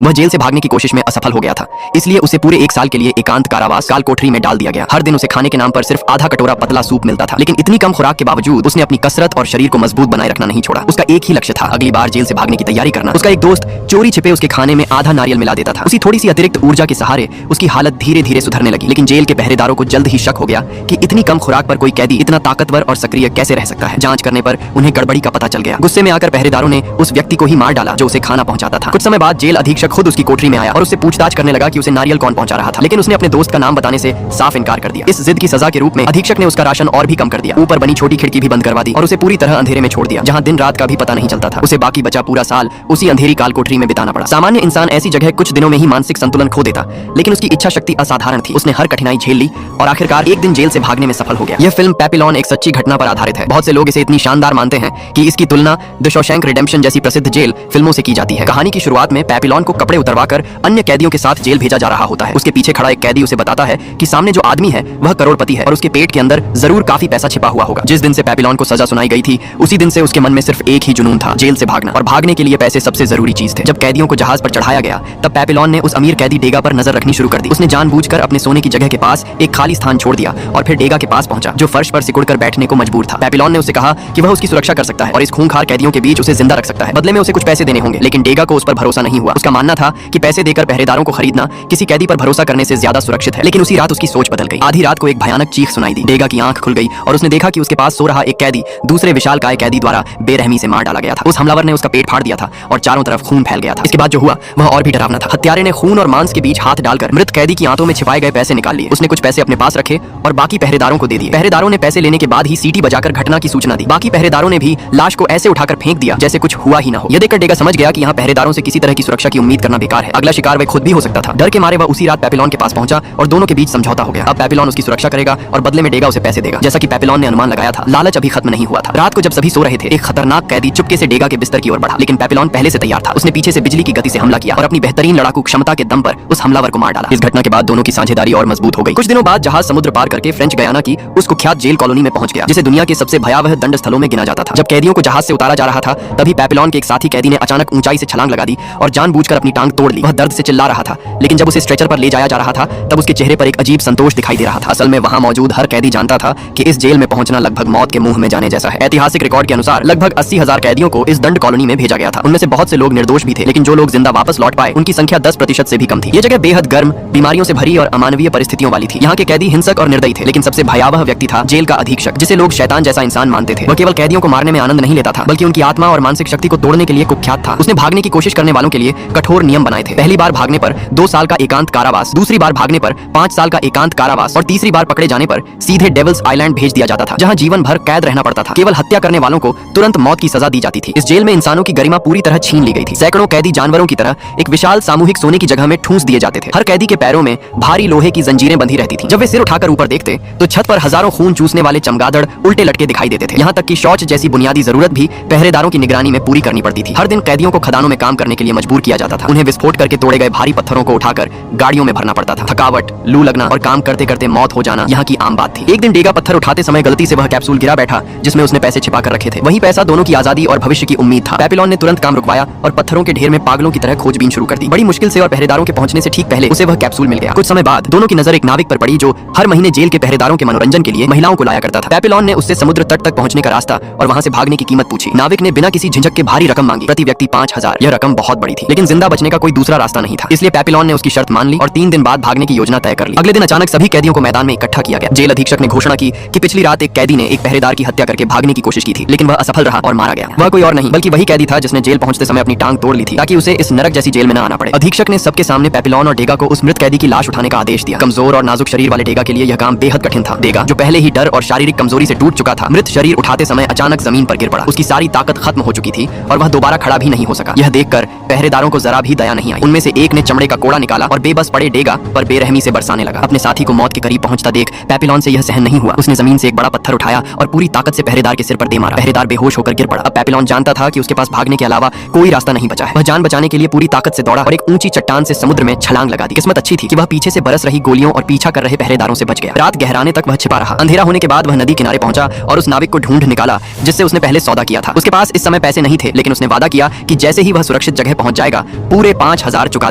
वह जेल से भागने की कोशिश में असफल हो गया था, इसलिए उसे पूरे 1 साल के लिए एकांत कारावास काल कोठरी में डाल दिया गया। हर दिन उसे खाने के नाम पर सिर्फ आधा कटोरा पतला सूप मिलता था, लेकिन इतनी कम खुराक के बावजूद उसने अपनी कसरत और शरीर को मजबूत बनाए रखना नहीं छोड़ा। उसका एक ही लक्ष्य था, अगली बार जेल से भागने की तैयारी करना। उसका एक दोस्त चोरी छिपे उसके खाने में आधा नारियल मिला देता था। उसी थोड़ी सी अतिरिक्त ऊर्जा के सहारे उसकी हालत धीरे धीरे सुधरने लगी, लेकिन जेल के पहरेदारों को जल्द ही शक हो गया कि इतनी कम खुराक पर कोई कैदी इतना ताकतवर और सक्रिय कैसे रह सकता है। जांच करने पर उन्हें गड़बड़ी का पता चल गया। गुस्से में आकर पहरेदारों ने उस व्यक्ति को ही मार डाला जो उसे खाना पहुंचाता था। कुछ समय बाद जेल अधीक्षक खुद उसकी कोठरी में आया और उससे पूछताछ करने लगा कि उसे नारियल कौन पहुंचा रहा था, लेकिन उसने अपने दोस्त का नाम बताने से साफ इनकार कर दिया। इस जिद की सजा के रूप में अधीक्षक ने उसका राशन और भी कम कर दिया, ऊपर बनी छोटी खिड़की भी बंद करवा दी और उसे पूरी तरह अंधेरे में छोड़ दिया, जहां दिन रात का भी पता नहीं चलता था। उसे बाकी बचा पूरा साल उसी अंधेरी काल कोठरी में बिताना पड़ा। सामान्य इंसान ऐसी जगह कुछ दिनों में ही मानसिक संतुलन खो देता, लेकिन उसकी इच्छा शक्ति असाधारण थी। उसने हर कठिनाई झेल ली और आखिरकार एक दिन जेल से भागने में सफल हो गया। यह फिल्म पैपिलॉन एक सच्ची घटना पर आधारित है। बहुत से लोग इसे इतनी शानदार मानते हैं कि इसकी तुलना द शॉशैंक रिडेम्पशन जैसी प्रसिद्ध जेल फिल्मों से की जाती है। कहानी की शुरुआत में पैपिलॉन को कपड़े उतरवाकर अन्य कैदियों के साथ जेल भेजा जा रहा होता है। उसके पीछे खड़ा एक कैदी उसे बताता है कि सामने जो आदमी है वह करोड़पति है और उसके पेट के अंदर जरूर काफी पैसा छिपा हुआ होगा। जिस दिन से पैपिलॉन को सजा सुनाई गई थी, उसी दिन से उसके मन में सिर्फ एक ही जुनून था, जेल से भागना। और भागने के लिए पैसे सबसे जरूरी चीज थे। जब कैदियों को जहाज पर चढ़ाया गया, तब पैपिलॉन ने उस अमीर कैदी डेगा पर नजर रखनी शुरू कर दी। उसने जानबूझकर अपने सोने की जगह के पास एक खाली स्थान छोड़ दिया और फिर डेगा के पास पहुंचा, जो फर्श पर सिकुड़कर बैठने को मजबूर था। पैपिलॉन ने उसे कहा कि वह उसकी सुरक्षा कर सकता है और इस खूंखार कैदियों के बीच उसे जिंदा रख सकता है। बदले में उसे कुछ पैसे देने होंगे, लेकिन डेगा को उस पर भरोसा नहीं हुआ। उसका मानना था कि पैसे देकर पहरेदारों को खरीदना किसी कैदी पर भरोसा करने से ज्यादा सुरक्षित है। लेकिन उसी रात उसकी सोच बदल गई। आधी रात को एक भयानक चीख सुनाई दी। डेगा की आंख खुल गई और उसने देखा कि उसके पास सो रहा एक कैदी दूसरे विशालकाय कैदी द्वारा बेरहमी से मार डाला गया था। उस हमलावर ने उसका पेट फाड़ दिया था और चारों तरफ खून फैल गया था। इसके बाद जो हुआ वह और भी डरावना था। हत्यारे ने खून और मांस के बीच हाथ डालकर मृत कैदी की आंतों में छिपाए गए पैसे निकाल लिए। उसने कुछ पैसे अपने पास रखे और बाकी पहरेदारों को दे दिए। पहरेदारों ने पैसे लेने के बाद ही सीटी बजाकर घटना की सूचना दी। बाकी पहरेदारों ने भी लाश को ऐसे उठाकर फेंक दिया जैसे कुछ हुआ ही ना हो। यह देखकर डेगा समझ गया कि यहाँ पहरेदारों से किसी तरह की सुरक्षा की उम्मीद करना बेकार है। अगला शिकार वह खुद भी हो सकता था। डर के मारे वह उसी रात पैपिलॉन के पास पहुंचा और दोनों के बीच समझौता हो गया। अब पैपिलॉन उसकी सुरक्षा करेगा और बदले में डेगा उसे पैसे देगा। जैसा कि पैपिलॉन ने अनुमान लगाया था, लालच अभी खत्म नहीं हुआ था। रात को जब सभी सो रहे थे, एक खतरनाक कैदी चुपके से डेगा के बिस्तर की ओर बढ़ा, लेकिन पैपिलॉन पहले से तैयार था। उसने पीछे से बिजली की गति से हमला किया और अपनी बेहतरीन लड़ाकू क्षमता के दम पर उस हमलावर को मार डाला। इस घटना के बाद दोनों की साझेदारी और मजबूत हो गई। कुछ दिनों बाद जहाज समुद्र पार करके फ्रेंच गयाना की उस कुख्यात जेल कॉलोनी में पहुंच गया, जिसे दुनिया के सबसे भयावह दंड स्थलों में गिना जाता था। जब कैदियों को जहाज से उतारा जा रहा था, तभी पैपिलॉन के एक साथी कैदी ने अचानक ऊंचाई से छलांग लगा दी और जानबूझकर अपनी टांग तोड़ ली। वह दर्द से चिल्ला रहा था, लेकिन जब उसे स्ट्रेचर पर ले जाया जा रहा था, तब उसके चेहरे पर एक अजीब संतोष दिखाई दे रहा था। असल में वहां मौजूद हर कैदी जानता था कि इस जेल में पहुंचना लगभग मौत के मुंह में जाने जैसा है। ऐतिहासिक रिकॉर्ड के अनुसार लगभग 80,000 कैदियों को इस दंड कॉलोनी में भेजा गया था। उनमें से बहुत से लोग निर्दोष भी थे, लेकिन जो लोग जिंदा वापस लौट पाए उनकी संख्या 10% से भी कम थी। ये जगह बेहद गर्म, बीमारियों से भरी और अमानवीय परिस्थितियों वाली थी। यहाँ के कैदी हिंसक और निर्दयी थे, लेकिन सबसे भयावह व्यक्ति था जेल का अधीक्षक, जिसे लोग शैतान जैसा इंसान मानते थे। वह केवल कैदियों को मारने में आनंद नहीं लेता था, बल्कि उनकी आत्मा और मानसिक शक्ति को तोड़ने के लिए कुख्यात था। उसने भागने की कोशिश करने वालों के लिए कठोर नियम बनाए थे। पहली बार भागने पर 2 साल का एकांत कारावास, दूसरी बार भागने पर 5 साल का एकांत कारावास और तीसरी बार पकड़े जाने पर सीधे डेविल्स आइलैंड भेज दिया जाता था, जहां जीवन भर कैद रहना पड़ता था। केवल हत्या करने वालों को तुरंत मौत की सजा दी जाती थी। इस जेल में इंसानों की गरिमा पूरी तरह छीन ली गई थी। सैकड़ों कैदी जानवरों की तरह एक विशाल सामूहिक सोने की जगह में ठूंस दिए जाते थे। हर कैदी के पैरों में भारी लोहे की जंजीरें बंधी रहती थीं। जब वे सिर उठाकर ऊपर देखते तो छत पर हजारों खून चूसने वाले चमगादड़ उल्टे लटके दिखाई देते थे। यहाँ तक कि शौच जैसी बुनियादी जरूरत भी पहरेदारों की निगरानी में पूरी करनी पड़ती थी। हर दिन कैदियों को खदानों में काम करने के लिए मजबूर किया जाता था। उन्हें विस्फोट करके तोड़े गए भारी पत्थरों को उठाकर गाड़ियों में भरना पड़ता था। थकावट, लू लगना और काम करते करते मौत हो जाना यहाँ की आम बात थी। एक दिन डेगा पत्थर उठाते समय गलती से वह कैप्सूल गिरा बैठा जिसमें उसने पैसे छिपा कर रखे थे। वही पैसा दोनों की आजादी और भविष्य की उम्मीद था। पैपिलॉन ने तुरंत काम रुकवाया और पत्थरों के ढेर में पागलों की तरह खोजबीन शुरू कर दी। बड़ी मुश्किल से और पहरेदारों के पहुंचने से ठीक पहले उसे वह कैप्सूल मिल गया। कुछ समय बाद दोनों की नजर एक नाविक पर पड़ी जो हर महीने जेल के पहरेदारों के मनोरंजन के लिए महिलाओं को लाया करता था। पैपिलॉन ने उससे समुद्र तट तक पहुंचने का रास्ता और वहां से भागने की कीमत पूछी। नाविक ने बिना किसी झिझक के भारी रकम मांगी, प्रति व्यक्ति 5,000। यह रकम बहुत बड़ी थी, लेकिन जिंदा बचने का कोई दूसरा रास्ता नहीं था। इसलिए पैपिलॉन ने उसकी शर्त मान ली और 3 दिन बाद भागने की योजना तय कर ली। अगले दिन अचानक सभी कैदियों को मैदान में इकट्ठा किया गया। जेल अधीक्षक ने घोषणा की कि पिछली रात एक कैदी ने एक पहरेदार की हत्या करके भागने की कोशिश की थी, लेकिन वह असफल रहा और मारा गया। वह कोई और नहीं बल्कि वही कैदी था जिसने जेल पहुंचते समय अपनी टांग तोड़ ली थी, ताकि उसे इस नरक जैसी जेल में न आना पड़े। अधीक्षक ने सबके सामने पैपिलॉन और डेगा को उस मृत कैदी की लाश उठाने का आदेश दिया। कमजोर और नाजुक शरीर वाले डेगा के लिए यह काम बेहद कठिन था। डेगा, जो पहले ही डर और शारीरिक कमजोरी से टूट चुका था, मृत शरीर उठाते समय अचानक जमीन पर गिर पड़ा। उसकी सारी ताकत खत्म हो चुकी थी और वह दोबारा खड़ा भी नहीं हो सका। यह देखकर पहरेदारों को जरा भी दया नहीं आई। उनमें से एक ने चमड़े का कोड़ा निकाला और बेबस पड़े डेगा पर बेरहमी से बरसाने लगा। अपने साथी को मौत के करीब पहुंचता देख पैपिलॉन से यह सहन नहीं हुआ। उसने जमीन से एक बड़ा पत्थर उठाया और पूरी ताकत से पहरेदार के सिर पर दे मारा। पहरेदार बेहोश होकर गिर पड़ा। अब पैपिलॉन जानता था कि उसके पास भागने के अलावा कोई रास्ता नहीं बचा है। वह जान बचाने के लिए पूरी ताकत से दौड़ा और एक ऊंची चट्टान से समुद्र में छलांग लगा दी। किस्मत अच्छी थी कि वह पीछे से बरस रही गोलियों और पीछा कर रहे पहरेदारों से बच गया। रात गहराने तक वह छिपा रहा। अंधेरा होने के बाद वह नदी किनारे पहुंचा और उस नाविक को ढूंढ निकाला जिससे उसने पहले सौदा किया था। उसके पास इस समय पैसे नहीं थे, लेकिन उसने वादा किया कि जैसे ही वह सुरक्षित जगह पहुंच जाएगा पूरे 5000 चुका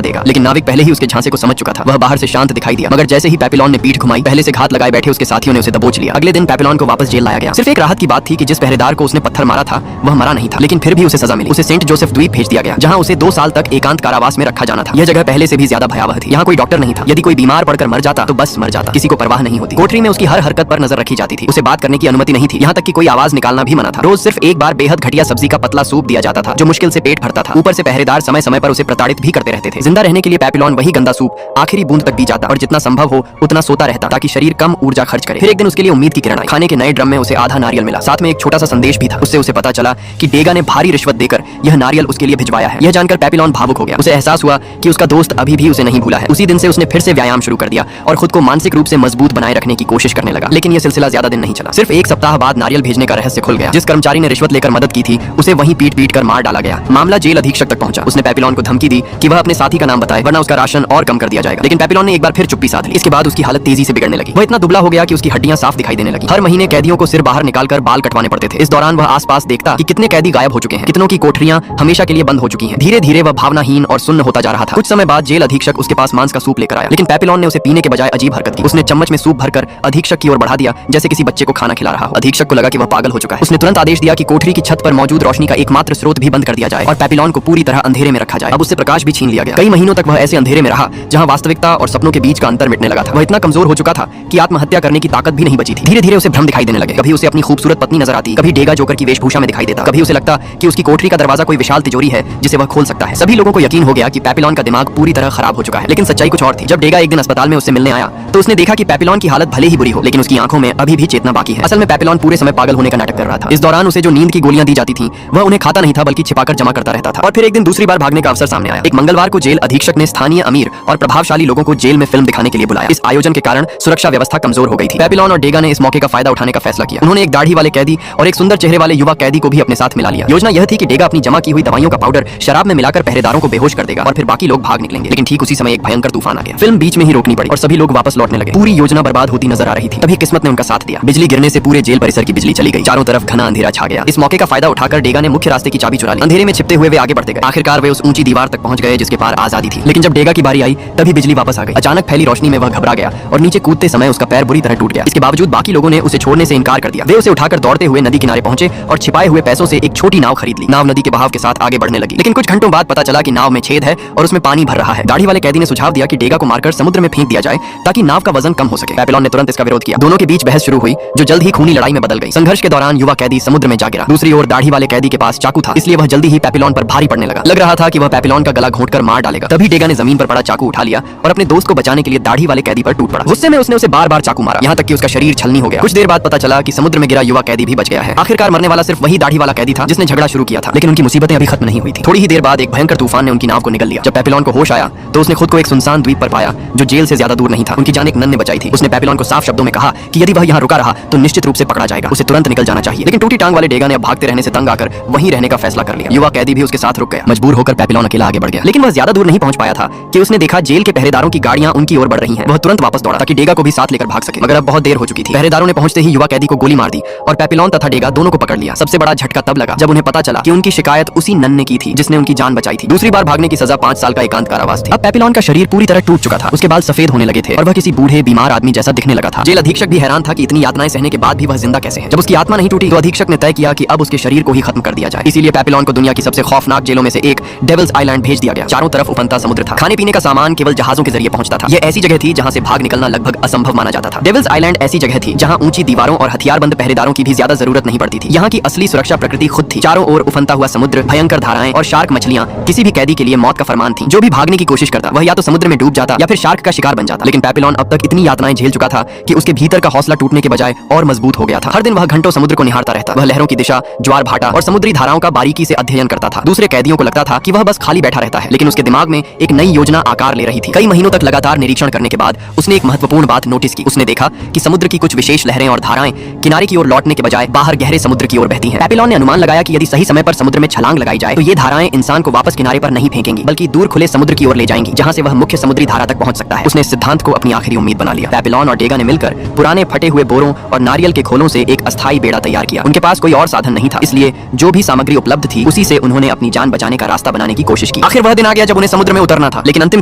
देगा। लेकिन नाविक पहले ही उसके झांसे को समझ चुका था। वह बाहर से शांत दिखाई दिया, मगर जैसे ही पेपिलोन ने पीठ घुमाई, पहले से घात लगाए बैठे उसके साथियों ने उसे दबोच लिया। अगले दिन पेपिलोन को वापस जेल लाया गया। सिर्फ एक राहत की बात थी कि जिस पहरेदार को उसने पत्थर मारा था वह मरा नहीं था, लेकिन फिर भी उसे सजा मिली। उसे सेंट जोसेफ द्वीप भेज दिया गया, जहां उसे 2 साल तक एकांत कारावास में रखा जाना था। यह जगह पहले से भी ज्यादा भयावह थी। यहाँ कोई डॉक्टर नहीं था। यदि कोई बीमार पड़कर मर जाता तो बस मर जाता, किसी को परवाह नहीं होती। कोठरी में उसकी हर हरकत पर नजर रखी जाती थी। उसे बात करने की अनुमति नहीं थी, यहाँ तक कि कोई आवाज निकालना भी मना था। रोज सिर्फ एक बार बेहद घटिया सब्जी का पतला सूप दिया जाता था, जो मुश्किल से पेट भरता था। ऊपर से पहरेदार समय समय पर उसे प्रताड़ित भी करते रहते थे। जिंदा रहने के लिए पेपिलोन वही गंदा सूप आखिरी बूंद तक पी जाता और जितना संभव हो उतना सोता रहता, ताकि शरीर कम ऊर्जा खर्च करे। फिर एक दिन उसके लिए उम्मीद की किरण आई। खाने के नए ड्रम में उसे आधा नारियल मिला, साथ में एक छोटा सा संदेश भी था। उससे उसे पता चला कि डेगा ने भारी रिश्वत देकर यह नारियल उसके लिए भिजवाया है। यह जानकर पेपिलोन भावुक हो गया। उसे एहसास हुआ कि उसका दोस्त अभी भी उसे नहीं भूला है। उसी दिन से उसने फिर से व्यायाम शुरू कर दिया और खुद को मानसिक रूप से मजबूत बनाए रखने की कोशिश करने लगा। लेकिन यह सिलसिला ज्यादा दिन नहीं चला। सिर्फ एक सप्ताह बाद नारियल भेजने का रहस्य खुल गया। जिस कर्मचारी ने रिश्वत लेकर मदद की थी उसे वहीं पीट कर मार डाला गया। मामला जेल अधीक्षक तक पहुंचा। उसने पेपिलोन को धमकी दी कि वह अपने साथी का नाम बताए, वरना उसका राशन और कम कर दिया जाएगा। लेकिन पेपिलोन ने एक बार फिर चुप्पी साध ली। इसके बाद उसकी हालत तेजी से बिगड़ने लगी। वह इतना दुबला हो गया कि उसकी हड्डियां साफ दिखाई देने लगी। हर महीने कैदियों को सिर बाहर निकालकर बाल कटवाने पड़ते थे। इस दौरान वह आसपास देखता कि कितने कैदी गायब हो चुके हैं, कितनों की कोठरियां हमेशा के लिए बंद हो चुकी हैं। धीरे धीरे वह भावनाहीन और सुन्न होता जा रहा था। कुछ समय बाद जेल अधीक्षक उसके पास मांस का सूप लेकर आया, लेकिन पेपिलोन ने उसे पीने के बजाय अजीब हरकत की। उसने चम्मच में सूप भरकर अधीक्षक की ओर बढ़ा दिया, जैसे किसी बच्चे को खाना खिला रहा हो। अधीक्षक को लगा कि वह पागल हो चुका है। उसने तुरंत आदेश दिया कि कोठरी की छत पर मौजूद रोशनी का एकमात्र स्रोत भी बंद कर दिया जाए और पेपिलोन को पूरी तरह अंधेरे में रखा जाए। अब उससे प्रकाश भी छीन लिया गया। कई महीनों तक वह ऐसे अंधेरे में रहा जहां वास्तविकता और सपनों के बीच का अंतर मिटने लगा था। वह इतना कमजोर हो चुका था कि आत्महत्या करने की ताकत भी नहीं बची थी। धीरे धीरे उसे भ्रम दिखाई देने लगे। कभी उसे अपनी खूबसूरत पत्नी नजर आती, कभी डेगा जोकर की वेशभूषा में दिखाई देता, कभी उसे लगता कि उसकी कोठरी का दरवाजा कोई विशाल तिजोरी है जिसे वह खोल सकता है। सभी लोगों को यकीन हो गया कि पेपिलोन का दिमाग पूरी तरह खराब हो चुका है। लेकिन सच्चाई कुछ और थी। जब डेगा एक दिन अस्पताल में उससे मिलने आया तो उसने देखा कि पेपिलोन की हालत भले ही बुरी हो, लेकिन उसकी आंखों में अभी भी चेतना बाकी है। असल में पेपिलोन पूरे समय पागल होने का नाटक कर रहा था। इस दौरान उसे जो नींद की गोलियां दी जाती थीं, वह उन्हें खाता नहीं था बल्कि छिपाकर जमा करता रहता था। और फिर एक दिन दूसरी बार भागने का अवसर सामने आया। एक मंगलवार को जेल अधीक्षक ने स्थानीय अमीर और प्रभावशाली लोगों को जेल में फिल्म दिखाने के लिए बुलाया। इस आयोजन के कारण सुरक्षा व्यवस्था कमजोर हो गई थी। पेपिलोन और डेगा ने इस मौके का फायदा उठाने का फैसला किया। उन्होंने एक दाढ़ी वाले कैदी और एक सुंदर चेहरे वाले युवा कैदी को भी अपने साथ मिला लिया। योजना यह थी कि डेगा अपनी जमा की हुई दवाइयों का पाउडर शराब में मिलाकर पहरेदारों को बेहोश कर देगा और फिर बाकी लोग भाग निकलेंगे। लेकिन ठीक उसी समय एक भयंकर तूफान आ गया। फिल्म बीच में ही रोकनी पड़ी और सभी लोग वापस लौटने लगे। पूरी योजना बर्बाद होती नजर आ रही थी। तभी किस्मत ने उनका साथ दिया। बिजली गिरने से पूरे जेल परिसर की बिजली चली गई। चारों तरफ घना अंधेरा छा गया। इस मौके का फायदा उठाकर डेगा ने मुख्य रास्ते की चाबी चुरा ली। अंधेरे में छिपते हुए वे आगे बढ़ते गए। आखिरकार वे उस ऊंची दीवार तक पहुंच गए जिसके पार आजादी थी। लेकिन जब डेगा की बारी आई तभी बिजली वापस आ गई। अचानक फैली रोशनी में वह घबरा गया और नीचे कूदते समय उसका पैर बुरी तरह टूट गया। इसके बावजूद बाकी लोगों ने उसे छोड़ने से इनकार कर दिया। वे उसे उठाकर दौड़ते हुए नदी किनारे पहुंचे और छिपाए हुए पैसों से एक छोटी नाव खरीद ली। नाव नदी के बहाव के साथ आगे बढ़ने लगी। लेकिन कुछ घंटों बाद पता चला कि नाव में छेद है और उसमें पानी भर रहा है। दाढ़ी वाले कैदी ने सुझाव दिया कि डेगा को मारकर समुद्र में फेंक दिया जाए ताकि नाव का वजन कम हो सके। पेपिलोन ने तुरंत इसका विरोध किया। दोनों के बीच बहस शुरू हुई जो जल्द ही खूनी लड़ाई में बदल गई। संघर्ष के दौरान युवा कैदी समुद्र में जा गिरा। दूसरी ओर दाढ़ी वाले कैदी के पास चाकू था, इसलिए वह जल्दी ही पेपिलोन पर भारी पड़ने लगा। लग रहा था कि वह पेपिलोन का गला घोंटकर मार डालेगा। तभी डेगा ने जमीन पर पड़ा चाकू उठा लिया और अपने दोस्त को बचाने के लिए दाढ़ी वाले कैदी पर टूट पड़ा। गुस्से में उसने उसे बार-बार चाकू मारा, यहाँ तक कि उसका शरीर छलनी हो गया। कुछ देर बाद पता चला कि समुद्र में गिरा युवा कैदी भी बच गया है। आखिरकार मरने वाला सिर्फ वही दाढ़ी वाला कैदी था जिसने झगड़ा शुरू किया था। लेकिन उनकी मुसीबतें अभी खत्म नहीं हुई थी। थोड़ी ही देर बाद एक भयंकर तूफान ने उनकी नाव को निगल लिया। जब पेपिलोन को होश आया तो उसने खुद को एक सुनसान द्वीप पर पाया जो जेल से ज्यादा दूर नहीं था। उनकी जान एक नन ने बचाई थी। उसने पेपिलोन को साफ शब्दों में कहा कि यदि वह यहाँ रुका रहा तो निश्चित रूप से पकड़ा जाएगा। उसे तुरंत निकल जाना चाहिए। लेकिन टूटी टांग वाले डेगा ने अब भागते रहने से तंग आकर वहीं रहने का फैसला कर लिया। युवा कैदी भी उसके साथ रुक गया। मजबूर होकर पेपिलोन अकेला आगे बढ़ गया। लेकिन वह ज्यादा दूर नहीं पहुंच पाया था कि उसने देखा जेल के पहरेदारों की गाड़ियां उनकी ओर बढ़ रही हैं। वह तुरंत वापस दौड़ा ताकि डेगा को भी साथ लेकर भाग सके, मगर अब बहुत देर हो चुकी थी। पहरेदारों ने पहुंचते ही युवा कैदी को गोली मार दी और पेपिलोन तथा डेगा दोनों को पकड़ लिया। सबसे बड़ा झटका तब लगा जब उन्हें पता चला कि उनकी शिकायत उसी नन ने की थी जिसने उनकी जान बचाई थी। दूसरी बार भागने की सजा 5 साल का एकांत कारावास थी। अब पेपिलोन का शरीर पूरी तरह टूट चुका था। उसके बाल सफेद होने लगे थे और वह किसी बूढ़े बीमार आदमी जैसा दिखने लगा था। जेल अधीक्षक भी हैरान था कि इतनी यातनाएं सहने के बाद भी वह जिंदा कैसे है। जब उसकी आत्मा नहीं टूटी तो अधीक्षक ने तय किया कि अब उसके शरीर को ही खत्म कर दिया जाए। इसीलिए पेपिलोन को दुनिया की सबसे खौफनाक जेलों में से एक डेविल्स आइलैंड भेज दिया गया। चारों तरफ उफनता समुद्र था। खाने पीने का सामान केवल जहाजों के जरिए पहुंचता था। यह ऐसी जगह थी जहां से भाग निकलना लगभग असंभव माना जाता था। डेविल्स आइलैंड ऐसी जगह थी जहां ऊंची दीवारों और हथियारबंद पहरेदारों की भी ज्यादा जरूरत नहीं पड़ती थी। यहाँ की असली सुरक्षा प्रकृति खुद थी। चारों ओर उफनता हुआ समुद्र, भयंकर धाराएं और शार्क मछलियां किसी भी कैदी के लिए मौत का फरमान थी। जो भी भागने की कोशिश करता वह या तो समुद्र में डूब जाता या फिर शार्क का शिकार बन जाता। लेकिन पेपिलोन अब तक इतनी यातनाएं झेल चुका था कि उसके भीतर का हौसला टूटने के बजाय और मजबूत हो गया था। हर दिन वह घंटों समुद्र को निहारता रहता। वह लहरों की दिशा, ज्वार भाटा और समुद्री धाराओं का बारीकी से अध्ययन करता था। दूसरे कैदियों को लगता था कि वह बस खाली बैठा रहता है, लेकिन उसके दिमाग में एक नई योजना आकार ले रही थी। कई महीनों तक लगातार निरीक्षण करने के बाद उसने एक महत्वपूर्ण बात नोटिस की। उसने देखा कि समुद्र की कुछ विशेष लहरें और धाराएं किनारे की ओर लौटने के बजाय बाहर गहरे समुद्र की ओर बहती हैं। पेपिलोन ने अनुमान लगाया कि यदि सही समय पर समुद्र में छलांग लगाई जाए तो ये धाराएं इंसान को वापस किनारे पर नहीं फेंकेंगी बल्कि दूर खुले समुद्र की ओर ले जाएंगी, जहां से वह मुख्य समुद्री धारा तक पहुंच सकता है। उसने इस सिद्धांत को अपनी आखिरी उम्मीद बना लिया। पेपिलोन और डेगा ने मिलकर पुराने फटे हुए बोरों और नारियल के खोलों से एक अस्थायी बेड़ा तैयार किया। उनके पास कोई और साधन नहीं था, इसलिए जो भी सामग्री उपलब्ध थी उसी से उन्होंने अपनी जान बचाने का रास्ता बनाने की कोशिश कोशिश की। आखिर वह दिन आ गया जब उन्हें समुद्र में उतरना था, लेकिन अंतिम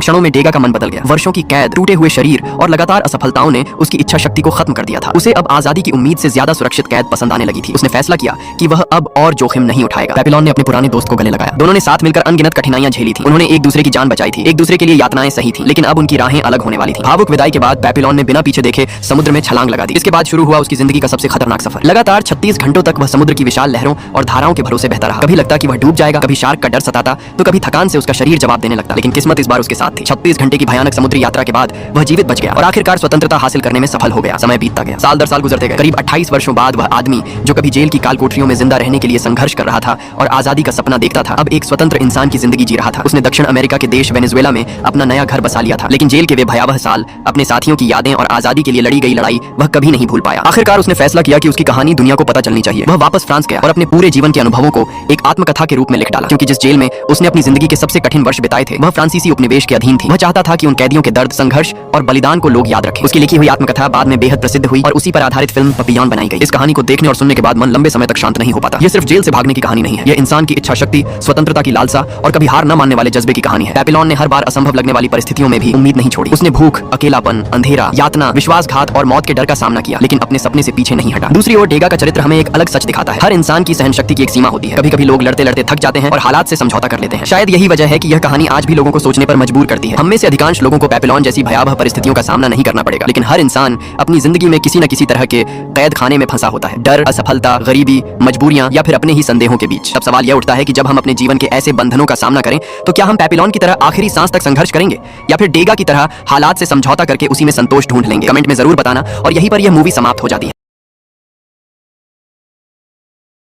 क्षणों में डेगा का मन बदल गया। वर्षों की कैद, टूटे हुए शरीर और लगातार असफलताओं ने उसकी इच्छा शक्ति को खत्म कर दिया था। उसे अब आजादी की उम्मीद से ज्यादा सुरक्षित कैद पसंद आने लगी थी। उसने फैसला किया कि वह अब और जोखिम नहीं उठाएगा। पेपिलोन ने अपने पुराने दोस्त को गले लगाया। दोनों ने साथ मिलकर अनगिनत कठिनाइयां झेली थी। उन्होंने एक दूसरे की जान बचाई थी, एक दूसरे के लिए यातनाएं सही थी, लेकिन अब उनकी राहें अलग होने वाली थी। भावुक विदाई के बाद पेपिलोन ने बिना पीछे देखे समुद्र में छलांग लगा दी। इसके बाद शुरू हुआ उसकी जिंदगी का सबसे खतरनाक सफर। लगातार 36 घंटों तक वह समुद्र की विशाल लहरों और धाराओं के भरोसे बहता रहा। कभी लगता कि वह डूब जाएगा, कभी शार्क का डर सताता, तो कभी थकान से उसका शरीर जवाब देने लगता। लेकिन किस्मत इस बार उसके साथ थी। 36 घंटे की भयानक समुद्री यात्रा के बाद वह जीवित बच गया और आखिरकार स्वतंत्रता हासिल करने में सफल हो गया। समय बीतता गया, साल दर साल गुजरते गए। करीब 28 वर्षों बाद वह आदमी जो कभी जेल की काल कोठरियों में जिंदा रहने के लिए संघर्ष कर रहा था और आजादी का सपना देखता था, अब एक स्वतंत्र इंसान की जिंदगी जी रहा था। उसने दक्षिण अमेरिका के देश वेनेजुएला में अपना नया घर बसा लिया था, लेकिन जेल के वे भयावह साल, अपने साथियों की यादें और आजादी के लिए लड़ी गई लड़ाई वह कभी नहीं भूल पाया। आखिरकार उसने फैसला किया कि उसकी कहानी दुनिया को पता चलनी चाहिए। वह वापस फ्रांस गया और अपने पूरे जीवन के अनुभवों को एक आत्मकथा के रूप में लिख डाला, क्योंकि जिस जेल में उसने अपनी जिंदगी के सबसे कठिन वर्ष बिताए थे वह फ्रांसीसी उपनिवेश के अधीन थी। वह चाहता था कि उन कैदियों के दर्द, संघर्ष और बलिदान को लोग याद रखें। उसकी लिखी हुई आत्मकथा बाद में बेहद प्रसिद्ध हुई और उसी पर आधारित फिल्म पपियॉन बनाई गई। इस कहानी को देखने और सुनने के बाद मन लंबे समय तक शांत नहीं हो पाता। यह सिर्फ जेल से भागने की कहानी नहीं है, यह इंसान की इच्छा शक्ति, स्वतंत्रता की लालसा और कभी हार न मानने वाले जज्बे की कहानी है। पेपिलोन ने हर बार असंभव लगने वाली परिस्थितियों में भी उम्मीद नहीं छोड़ी। उसने भूख, अकेलापन, अंधेरा, यातना, विश्वासघात और मौत के डर का सामना किया, लेकिन अपने सपने से पीछे नहीं हटा। दूसरी ओर डेगा का चरित्र हमें एक अलग सच दिखाता है। हर इंसान की सहन शक्ति की एक सीमा होती है। कभी कभी लोग लड़ते लड़ते थक जाते हैं और हालात से समझौता कर लेते हैं। शायद यही वजह है कि यह कहानी आज भी लोगों को सोचने पर मजबूर करती है। हम में से अधिकांश लोगों को पेपिलोन जैसी भयावह परिस्थितियों का सामना नहीं करना पड़ेगा, लेकिन हर इंसान अपनी जिंदगी में किसी न किसी तरह के कैद खाने में फंसा होता है। डर, असफलता, गरीबी, मजबूरियां या फिर अपने ही संदेहों के बीच। तब सवाल यह उठता है कि जब हम अपने जीवन के ऐसे बंधनों का सामना करें तो क्या हम पेपिलोन की तरह आखिरी सांस तक संघर्ष करेंगे या फिर डेगा की तरह हालात से समझौता करके उसी में संतोष ढूंढ लेंगे। कमेंट में जरूर बताना। और यहीं पर यह मूवी समाप्त हो जाती है।